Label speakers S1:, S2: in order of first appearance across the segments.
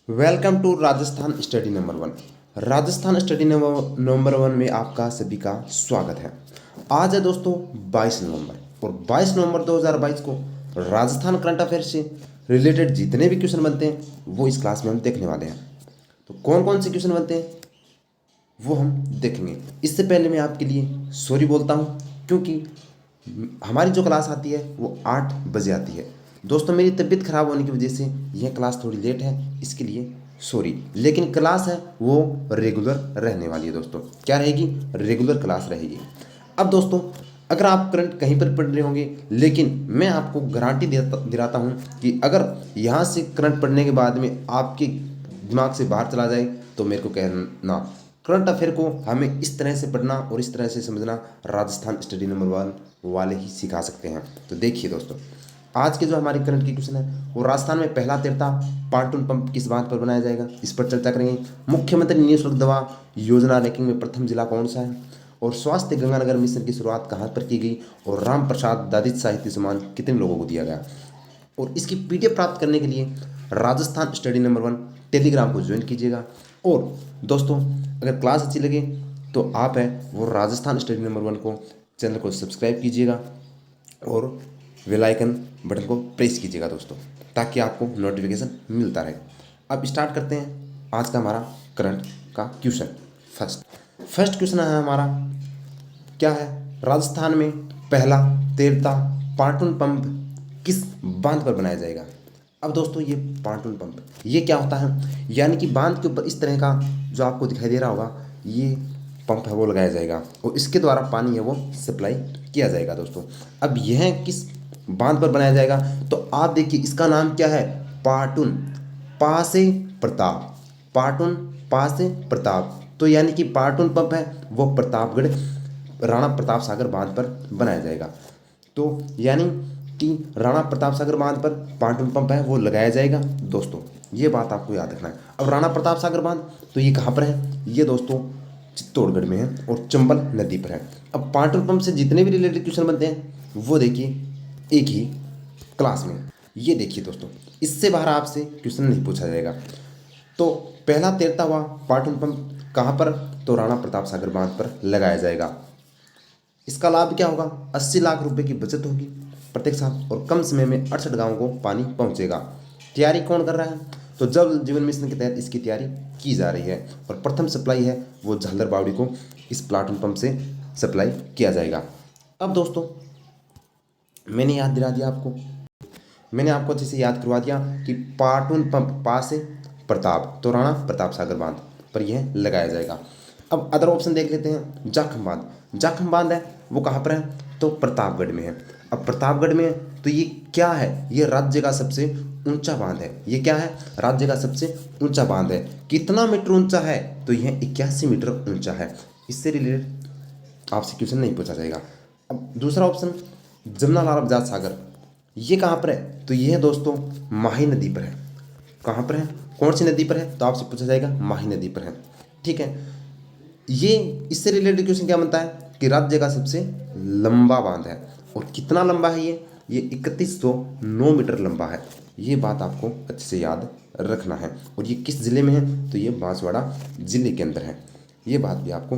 S1: Welcome to Rajasthan study number one. Rajasthan study number one में आपका सभी का स्वागत है। आज है दोस्तों 22 नवंबर और 22 नवंबर 2022 को राजस्थान करंट अफेयर से रिलेटेड जितने भी क्वेश्चन बनते हैं वो इस क्लास में हम देखने वाले हैं। तो कौन कौन से क्वेश्चन बनते हैं वो हम देखेंगे। इससे पहले मैं आपके लिए सॉरी बोलता हूँ क्योंकि हमारी जो क्लास आती है वो 8 बजे आती है। दोस्तों मेरी तबीयत ख़राब होने की वजह से यह क्लास थोड़ी लेट है, इसके लिए सॉरी। लेकिन क्लास है वो रेगुलर रहने वाली है दोस्तों। क्या रहेगी? रेगुलर क्लास रहेगी। अब दोस्तों अगर आप करंट कहीं पर पढ़ रहे होंगे, लेकिन मैं आपको गारंटी दिलाता हूँ कि अगर यहाँ से करंट पढ़ने के बाद में आपके दिमाग से बाहर चला जाए तो मेरे को कहना। करंट अफेयर को हमें इस तरह से पढ़ना और इस तरह से समझना राजस्थान स्टडी नंबर वन वाले ही सिखा सकते हैं। तो देखिए दोस्तों, आज के जो हमारे करंट की क्वेश्चन है वो राजस्थान में पहला तेरता पार्टून पंप किस बात पर बनाया जाएगा, इस पर चर्चा करेंगे। मुख्यमंत्री निःशुल्क दवा योजना रैंकिंग में प्रथम जिला कौन सा है, और स्वास्थ्य गंगानगर मिशन की शुरुआत कहाँ पर की गई, और राम प्रसाद दादित साहित्य सम्मान कितने लोगों को दिया गया। और इसकी पीडीएफ प्राप्त करने के लिए Rajasthan study number one Telegram को ज्वाइन कीजिएगा। और दोस्तों अगर क्लास अच्छी लगे तो आप है वो राजस्थान स्टडी नंबर वन को चैनल को सब्सक्राइब कीजिएगा और बेल आइकन बटन को प्रेस कीजिएगा दोस्तों, ताकि आपको नोटिफिकेशन मिलता रहे। अब स्टार्ट करते हैं आज का हमारा करंट का क्वेश्चन। फर्स्ट क्वेश्चन है हमारा, क्या है? राजस्थान में पहला तैरता पार्टून पंप किस बांध पर बनाया जाएगा। अब दोस्तों ये पार्टून पंप ये क्या होता है? यानी कि बांध के ऊपर इस तरह का जो आपको दिखाई दे रहा होगा ये पंप है वो लगाया जाएगा और इसके द्वारा पानी है वो सप्लाई किया जाएगा दोस्तों। अब यह किस बांध पर बनाया जाएगा? तो आप देखिए इसका नाम क्या है? पाटून पासे प्रताप। पाटून पासे प्रताप। तो यानी कि पाटून पंप है वो प्रतापगढ़ राणा प्रताप सागर बांध पर बनाया जाएगा। तो यानी कि राणा प्रताप सागर बांध पर पाटून पंप है वो लगाया जाएगा दोस्तों। ये बात आपको याद रखना है। अब राणा प्रताप सागर बांध तो ये कहाँ पर है? ये दोस्तों चित्तौड़गढ़ में है और चंबल नदी पर है। अब पाटून पंप से जितने भी रिलेटेड क्वेश्चन बनते हैं वो देखिए एक ही क्लास में। ये देखिए दोस्तों, इससे बाहर आपसे क्वेश्चन नहीं पूछा जाएगा। तो पहला तैरता हुआ पाटून पंप कहाँ पर? तो राणा प्रताप सागर बांध पर लगाया जाएगा। इसका लाभ क्या होगा? 80 लाख रुपए की बचत होगी प्रत्येक साल और कम समय में 68 गाँवों को पानी पहुंचेगा। तैयारी कौन कर रहा है? तो जल जीवन मिशन के तहत इसकी तैयारी की जा रही है और प्रथम सप्लाई है वो झालर बावड़ी को इस प्लाटून पंप से सप्लाई किया जाएगा। अब दोस्तों मैंने याद दिला दिया आपको, मैंने आपको अच्छे से याद करवा दिया कि पाटून पंप पास से प्रताप तो राणा प्रताप सागर बांध पर यह लगाया जाएगा। अब अदर ऑप्शन देख लेते हैं। जाखम बांध। जाखम बांध है वो कहाँ पर है? तो प्रतापगढ़ में है। अब प्रतापगढ़ में है तो ये क्या है? ये राज्य का सबसे ऊंचा बांध है। ये क्या है? राज्य का सबसे ऊंचा बांध है। कितना मीटर ऊंचा है? तो यह 81 मीटर ऊंचा है। इससे रिलेटेड आपसे क्वेश्चन नहीं पूछा जाएगा। अब दूसरा ऑप्शन जमुना लाल बजाज सागर, ये कहाँ पर है? तो यह दोस्तों माही नदी पर है। कहाँ पर है? कौन सी नदी पर है? तो आपसे पूछा जाएगा माही नदी पर है। ठीक है, ये इससे रिलेटेड क्वेश्चन क्या बनता है कि राज्य का सबसे लंबा बांध है और कितना लंबा है ये 3109 मीटर लंबा है। ये बात आपको अच्छे से याद रखना है। और ये किस जिले में है? तो ये बांसवाड़ा जिले के अंदर है। ये बात भी आपको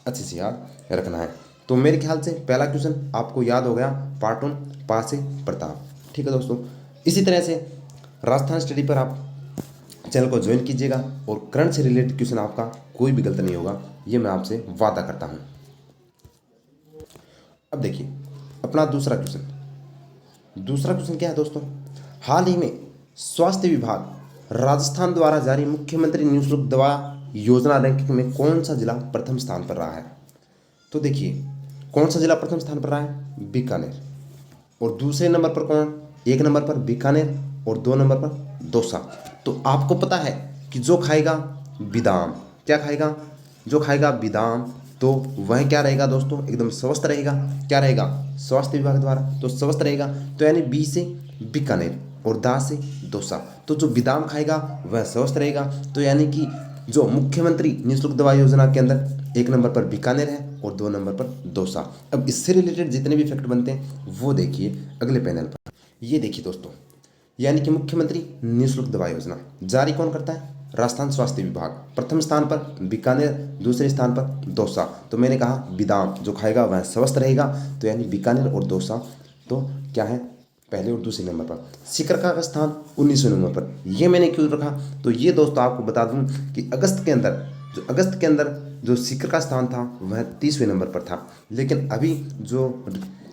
S1: अच्छे से याद रखना है। तो मेरे ख्याल से पहला क्वेश्चन आपको याद हो गया, पाटून पासे प्रताप। ठीक है दोस्तों, इसी तरह से राजस्थान स्टडी पर आप चैनल को ज्वाइन कीजिएगा और करंट से रिलेटेड क्वेश्चन आपका कोई भी गलत नहीं होगा, ये मैं आपसे वादा करता हूँ। अब देखिए अपना दूसरा क्वेश्चन क्या है दोस्तों? हाल ही में स्वास्थ्य विभाग राजस्थान द्वारा जारी मुख्यमंत्री निःशुल्क दवा योजना रैंकिंग में कौन सा जिला प्रथम स्थान पर रहा है? तो देखिए कौन सा जिला प्रथम स्थान पर रहा है? बीकानेर। और दूसरे नंबर पर कौन? एक नंबर पर बीकानेर और 2 नंबर पर दौसा। तो आपको पता है कि जो खाएगा बादाम, क्या खाएगा? जो खाएगा बादाम तो वह क्या रहेगा दोस्तों? एकदम स्वस्थ रहेगा। क्या रहेगा? स्वास्थ्य विभाग द्वारा तो स्वस्थ रहेगा। तो यानी बी से बीकानेर और दा से दौसा। तो जो बादाम खाएगा वह स्वस्थ रहेगा। तो यानी कि जो मुख्यमंत्री निःशुल्क दवा योजना के अंदर 1 नंबर पर बीकानेर है और 2 नंबर पर दौसा। अब इससे रिलेटेड जितने भी फैक्ट बनते हैं वो देखिए अगले पैनल पर। ये देखिए दोस्तों, यानी कि मुख्यमंत्री निःशुल्क दवा योजना जारी कौन करता है? राजस्थान स्वास्थ्य विभाग। प्रथम स्थान पर बीकानेर, दूसरे स्थान पर दौसा। तो मैंने कहा बादाम जो खाएगा वह स्वस्थ रहेगा, तो यानी बीकानेर और दौसा तो क्या है, पहले और दूसरे नंबर पर। सिकरका का स्थान 19वें नंबर पर। यह मैंने क्यों रखा? तो ये दोस्तों आपको बता दूं कि अगस्त के अंदर जो सिकर का स्थान था वह 30वें नंबर पर था, लेकिन अभी जो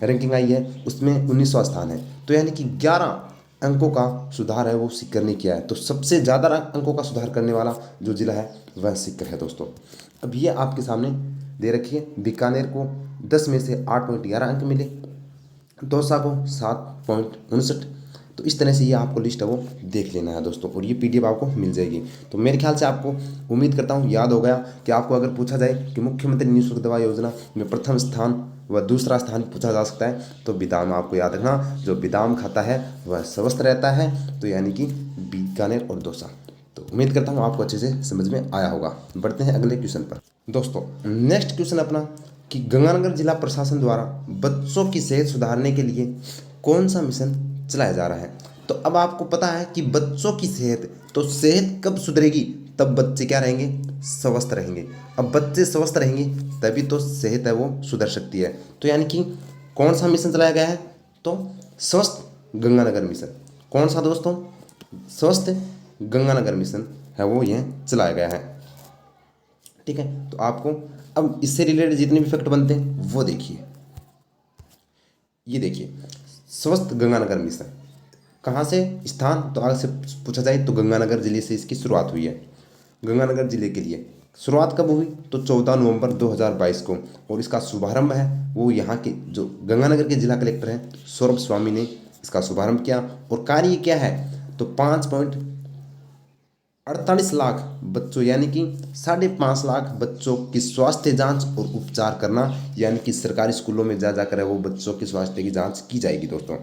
S1: रैंकिंग आई है उसमें 19वां स्थान है। तो यानी कि 11 अंकों का सुधार है वो सीकर ने किया है। तो सबसे ज़्यादा अंकों का सुधार करने वाला जो जिला है वह सीकर है दोस्तों। अब ये आपके सामने दे रखी है। बीकानेर को 10 में से 8.11 अंक मिले, दौसा को 7.59। तो इस तरह से ये आपको लिस्ट है वो देख लेना है दोस्तों, और ये पीडीएफ आपको मिल जाएगी। तो मेरे ख्याल से आपको उम्मीद करता हूँ याद हो गया कि आपको अगर पूछा जाए कि मुख्यमंत्री निःशुल्क दवा योजना में प्रथम स्थान व दूसरा स्थान पूछा जा सकता है तो बादाम आपको याद रखना। जो बादाम खाता है वह स्वस्थ रहता है, तो यानी कि बीकानेर और दौसा। तो उम्मीद करता हूँ आपको अच्छे से समझ में आया होगा। बढ़ते हैं अगले क्वेश्चन पर दोस्तों। नेक्स्ट क्वेश्चन अपना कि गंगानगर जिला प्रशासन द्वारा बच्चों की सेहत सुधारने के लिए कौन सा मिशन चलाया जा रहा है? तो अब आपको पता है कि बच्चों की सेहत, तो सेहत कब सुधरेगी? तब बच्चे क्या रहेंगे? स्वस्थ रहेंगे। अब बच्चे स्वस्थ रहेंगे तभी तो सेहत है वो सुधर सकती है। तो यानी कि कौन सा मिशन चलाया गया है? तो स्वस्थ गंगानगर मिशन। कौन सा दोस्तों? स्वस्थ गंगानगर मिशन है वो यह चलाया गया है। ठीक है, तो आपको अब इससे रिलेटेड जितने भी फैक्ट बनते हैं वो देखिए। ये देखिए, स्वस्थ गंगानगर मिशन कहाँ से स्थान, तो आगे से पूछा जाए तो गंगानगर जिले से इसकी शुरुआत हुई है। गंगानगर जिले के लिए शुरुआत कब हुई? तो 14 नवंबर 2022 को। और इसका शुभारंभ है वो यहाँ के जो गंगानगर के जिला कलेक्टर हैं सौरभ स्वामी ने इसका शुभारंभ किया। और कार्य क्या है? तो 5.48 लाख बच्चों यानी कि 5.5 लाख बच्चों की स्वास्थ्य जांच और उपचार करना, यानी कि सरकारी स्कूलों में जा जाकर वो बच्चों की स्वास्थ्य की जांच की जाएगी दोस्तों।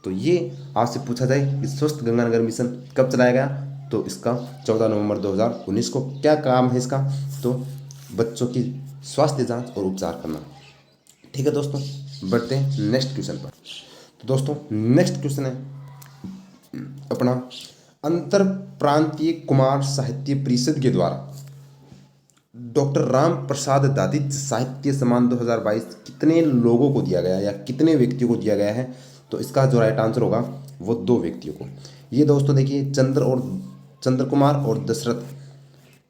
S1: तो ये आपसे पूछा जाए कि स्वस्थ गंगानगर मिशन कब चलाया गया? तो इसका 14 नवंबर 2019 को। क्या काम है इसका? तो बच्चों की स्वास्थ्य जांच और उपचार करना। ठीक है दोस्तों, बढ़ते हैं नेक्स्ट क्वेश्चन पर। तो दोस्तों नेक्स्ट क्वेश्चन है अपना अंतर प्रांतीय कुमार साहित्य परिषद के द्वारा डॉक्टर राम प्रसाद दादिच साहित्य सम्मान 2022 कितने लोगों को दिया गया या कितने व्यक्तियों को दिया गया है? तो इसका जो राइट आंसर होगा वो 2 व्यक्तियों को। ये दोस्तों देखिए, चंद्र कुमार और दशरथ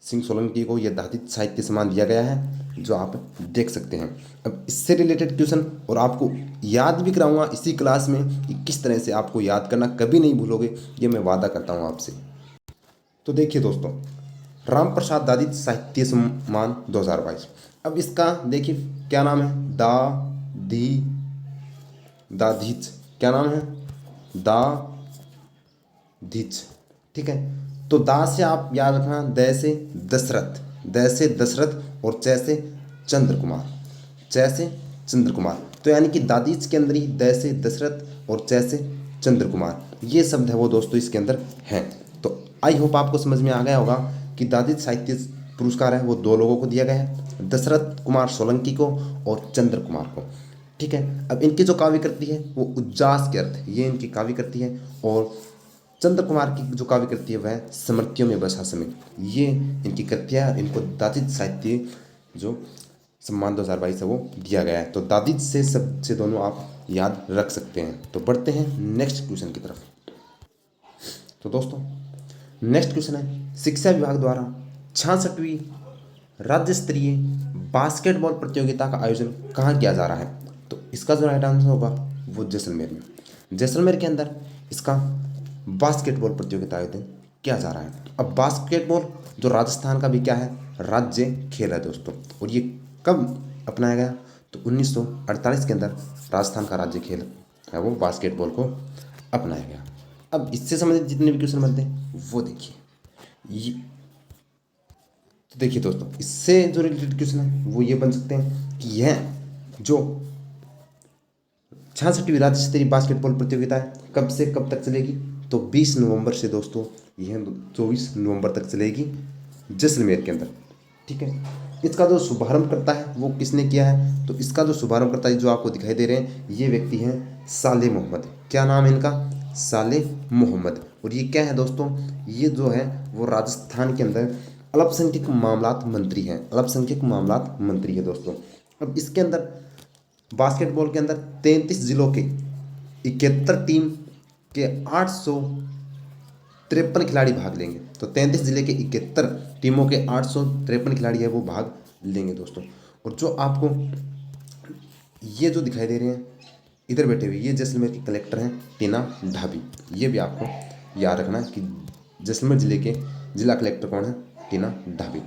S1: सिंह सोलंकी को यह दादिच साहित्य सम्मान दिया गया है, जो आप देख सकते हैं। अब इससे रिलेटेड क्वेश्चन और आपको याद भी कराऊंगा इसी क्लास में कि किस तरह से आपको याद करना, कभी नहीं भूलोगे, ये मैं वादा करता हूँ आपसे। तो देखिए दोस्तों, राम प्रसाद दादिच साहित्य सम्मान 2022। अब इसका देखिए क्या नाम है? दाधिच। क्या नाम है? दाधिच। ठीक है, तो दा से आप याद रखना, द से दशरथ और च से चंद्र कुमार। तो यानी कि दादिच के अंदर ही द से दशरथ और च से चंद्र कुमार ये शब्द है वो दोस्तों इसके अंदर हैं। तो आई होप आपको समझ में आ गया होगा कि दादिच साहित्य पुरस्कार है वो 2 लोगों को दिया गया है, दशरथ कुमार सोलंकी को और चंद्र कुमार को। ठीक है, अब इनकी जो काव्य कृति है वो उज्जास के अर्थ, ये इनकी काव्य कृति है। और चंद्र कुमार की जो काव्य कृति है वह स्मृतियों में बसा समय, ये इनकी कृतियाँ। इनको दादिच साहित्य जो सम्मान 2022 है वो दिया गया है। तो दादिच से सबसे दोनों आप याद रख सकते हैं। तो बढ़ते हैं नेक्स्ट क्वेश्चन की तरफ। तो दोस्तों नेक्स्ट क्वेश्चन है शिक्षा विभाग द्वारा 66वीं राज्य स्तरीय बास्केटबॉल प्रतियोगिता का आयोजन कहाँ किया जा रहा है? तो इसका जो राइट आंसर होगा वो जैसलमेर में। जैसलमेर के अंदर इसका बास्केटबॉल प्रतियोगिता आयोजन किया जा रहा है। अब बास्केटबॉल जो राजस्थान का भी क्या है? राज्य खेल है दोस्तों। और ये कब अपनाया गया? तो 1948 के अंदर राजस्थान का राज्य खेल है वो बास्केटबॉल को अपनाया गया। अब इससे संबंधित जितने भी क्वेश्चन बनते हैं वो देखिए। तो देखिए दोस्तों, इससे जो रिलेटेड क्वेश्चन है वो ये बन सकते हैं कि यह जो 66वीं राज्य स्तरीय बास्केटबॉल प्रतियोगिता है कब से कब तक चलेगी? तो 20 नवंबर से दोस्तों यह 24 नवंबर तक चलेगी जैसलमेर के अंदर। ठीक है, इसका जो शुभारंभ करता है वो किसने किया है? तो इसका जो शुभारंभ करता है जो आपको दिखाई दे रहे हैं ये व्यक्ति हैं साले मोहम्मद। क्या नाम है इनका? सालेह मोहम्मद। और ये क्या है दोस्तों, ये जो है वो राजस्थान के अंदर अल्पसंख्यक मामलात मंत्री हैं, अल्पसंख्यक मामलात मंत्री है दोस्तों। अब इसके अंदर बास्केटबॉल के अंदर 33 जिलों के 71 टीम के 853 खिलाड़ी भाग लेंगे। तो 33 जिले के 71 टीमों के 853 खिलाड़ी है वो भाग लेंगे दोस्तों। और जो आपको ये जो दिखाई दे रहे हैं इधर बैठे हुए, ये जैसलमेर के कलेक्टर हैं टीना ढाबी। ये भी आपको याद रखना है कि जैसलमेर जिले के जिला कलेक्टर कौन है, टीना ढाबी।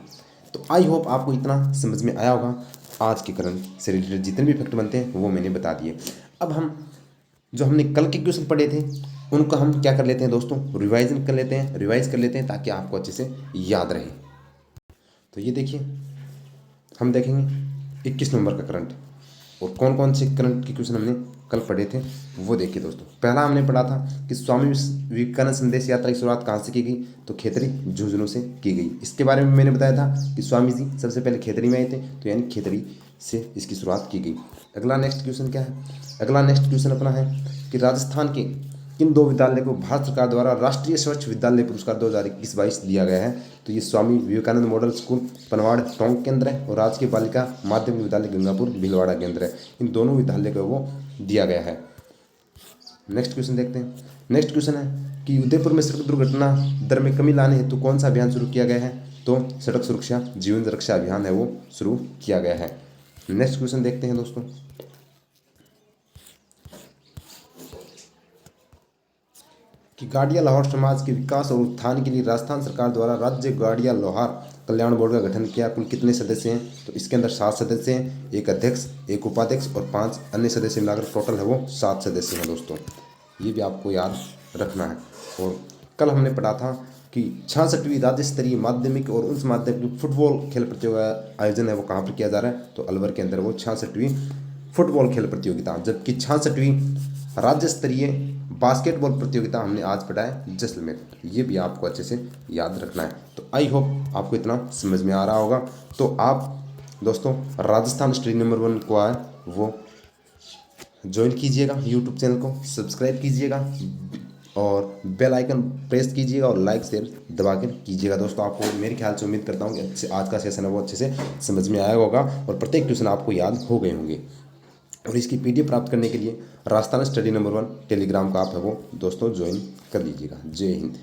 S1: तो आई होप आपको इतना समझ में आया होगा। आज के करंट से रिलेटेड जितने भी फैक्ट बनते हैं वो मैंने बता दिए। अब हम जो हमने कल के क्वेश्चन पढ़े थे उनको हम क्या कर लेते हैं दोस्तों, रिवाइज कर लेते हैं ताकि आपको अच्छे से याद रहे। तो ये देखिए हम देखेंगे 21 नंबर का करंट, और कौन कौन से करंट के क्वेश्चन हमने कल पढ़े थे वो देखिए दोस्तों। पहला हमने पढ़ा था कि स्वामी विवेकानंद संदेश यात्रा की शुरुआत कहाँ से की गई, तो खेतड़ी झुंझुनू से की गई। इसके बारे में मैंने बताया था कि स्वामी जी सबसे पहले खेतड़ी में आए थे, तो यानी खेतड़ी से इसकी शुरुआत की गई। अगला नेक्स्ट क्वेश्चन क्या है, अगला नेक्स्ट क्वेश्चन अपना है कि राजस्थान के किन दो विद्यालय को भारत सरकार द्वारा राष्ट्रीय स्वच्छ विद्यालय पुरस्कार 2021-22 दिया गया है, तो ये स्वामी विवेकानंद मॉडल स्कूल पनवाड़ टोंक के अंदर है और राजकीय बालिका माध्यमिक विद्यालय गंगापुर भीलवाड़ा के अंदर है। इन दोनों विद्यालय को वो दिया गया है। नेक्स्ट क्वेश्चन देखते हैं। नेक्स्ट क्वेश्चन है कि उदयपुर में सड़क दुर्घटना दर में कमी लाने हेतु कौन सा अभियान शुरू किया गया है, तो सड़क सुरक्षा जीवन रक्षा अभियान है वो शुरू किया गया है। नेक्स्ट क्वेश्चन देखते हैं दोस्तों कि गाड़िया लाहौर समाज के विकास और उत्थान के लिए राजस्थान सरकार द्वारा राज्य गाड़िया लोहार कल्याण बोर्ड का गठन किया। कुल कितने सदस्य हैं, तो इसके अंदर 7 सदस्य हैं, एक अध्यक्ष, एक उपाध्यक्ष और 5 अन्य सदस्य मिलाकर टोटल है वो 7 सदस्य हैं दोस्तों। ये भी आपको याद रखना है। और कल हमने पढ़ा था कि 66वीं राज्य स्तरीय माध्यमिक और उच्च माध्यमिक फुटबॉल खेल प्रतियोगिता आयोजन है वो कहाँ पर किया जा रहा है, तो अलवर के अंदर वो 66वीं फुटबॉल खेल प्रतियोगिता, जबकि 66वीं राज्य स्तरीय बास्केटबॉल प्रतियोगिता हमने आज पढ़ा है जैसलमेर। ये भी आपको अच्छे से याद रखना है। तो आई होप आपको इतना समझ में आ रहा होगा। तो आप दोस्तों राजस्थान स्टडी नंबर 1 को आए वो ज्वाइन कीजिएगा, यूट्यूब चैनल को सब्सक्राइब कीजिएगा और बेल आइकन प्रेस कीजिएगा और लाइक शेयर दबा कर कीजिएगा। दोस्तों आपको मेरे ख्याल से उम्मीद करता हूँ कि अच्छे आज का सेशन है वो अच्छे से समझ में आया होगा और प्रत्येक क्वेश्चन आपको याद हो गए होंगे। और इसकी पीडीएफ प्राप्त करने के लिए राजस्थान स्टडी नंबर 1 टेलीग्राम का आप है वो दोस्तों ज्वाइन कर लीजिएगा। जय हिंद।